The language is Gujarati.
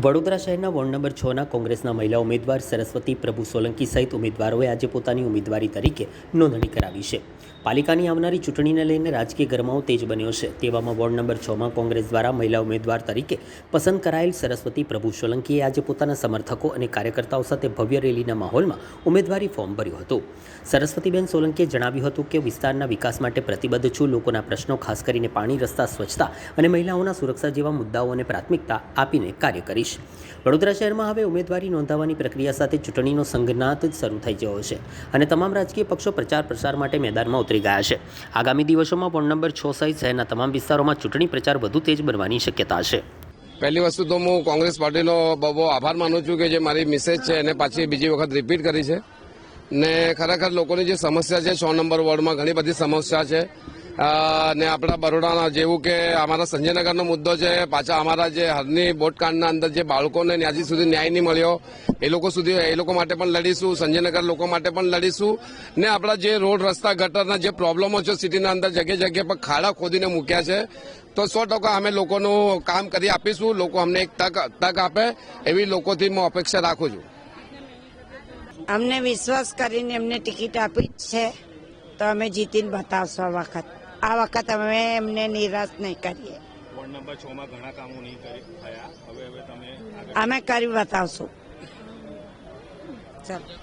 વડોદરા શહેરના વોર્ડ નંબર 6ના કોંગ્રેસના મહિલા ઉમેદવાર સરસ્વતી પ્રભુ સોલંકી સહિત ઉમેદવારોએ આજે પોતાની ઉમેદવારી તરીકે નોંધણી કરાવી છે। પાલિકાની આવનારી ચૂંટણીને લઈને રાજકીય ગરમાવો તેજ બન્યો છે। તેવામાં વોર્ડ નંબર 6માં કોંગ્રેસ દ્વારા મહિલા ઉમેદવાર તરીકે પસંદ કરાયેલ સરસ્વતી પ્રભુ સોલંકીએ આજે પોતાના સમર્થકો અને કાર્યકર્તાઓ સાથે ભવ્ય રેલીના માહોલમાં ઉમેદવારી ફોર્મ ભર્યું હતું। સરસ્વતીબેન સોલંકીએ જણાવ્યું હતું કે વિસ્તારના વિકાસ માટે પ્રતિબદ્ધ છું। લોકોના પ્રશ્નો ખાસ કરીને પાણી, રસ્તા, સ્વચ્છતા અને મહિલાઓના સુરક્ષા જેવા મુદ્દાઓને પ્રાથમિકતા આપીને કાર્ય કરીશ। વડોદરા શહેરમાં હવે ઉમેદવારી નોંધાવવાની પ્રક્રિયા સાથે ચૂંટણીનો સંઘનાદ શરૂ થઈ ગયો છે અને તમામ રાજકીય પક્ષો પ્રચાર પ્રસાર માટે મેદાનમાં ઉતરી ગયા છે। આગામી દિવસોમાં વોર્ડ નંબર 6 સહિત શહેરના તમામ વિસ્તારોમાં ચૂંટણી પ્રચાર વધુ તેજ બનવાની શક્યતા છે। પહેલી વસ્તુ તો હું કોંગ્રેસ પાર્ટીનો બહુ આભાર માનું છું કે જે મારી મિસેજ છે એને પાછી બીજી વખત રિપીટ કરી છે ને ખરેખર લોકોની જે સમસ્યા છે 6 નંબર વોર્ડમાં ઘણી બધી સમસ્યા છે ને આપણા બરોડાના જેવું કે અમારા સંજયનગરનો મુદ્દો છે, પાછા અમારા જે હરની બોટકાંડના અંદર જે બાળકોને હજી સુધી ન્યાય નહીં મળ્યો એ લોકો માટે પણ લડીશું, સંજયનગર લોકો માટે પણ લડીશું ને આપણા જે રોડ, રસ્તા, ગટરના જે પ્રોબ્લેમો છે સિટીના અંદર જગ્યા પર ખાડા ખોદીને મૂક્યા છે તો 100% અમે લોકોનું કામ કરી આપીશું। લોકો અમને એક તક આપે એવી લોકોથી હું અપેક્ષા રાખું છું। અમને વિશ્વાસ કરીને એમને ટિકિટ આપી જ છે તો અમે જીતીને બતાવશું। આ વખત અમે એમને નિરાશ નહીં કરીએ। વોર્ડ નંબર 6 માં ઘણા કામો નહીં થયા, હવે તમે અમે કરી બતાવશું। ચાલો।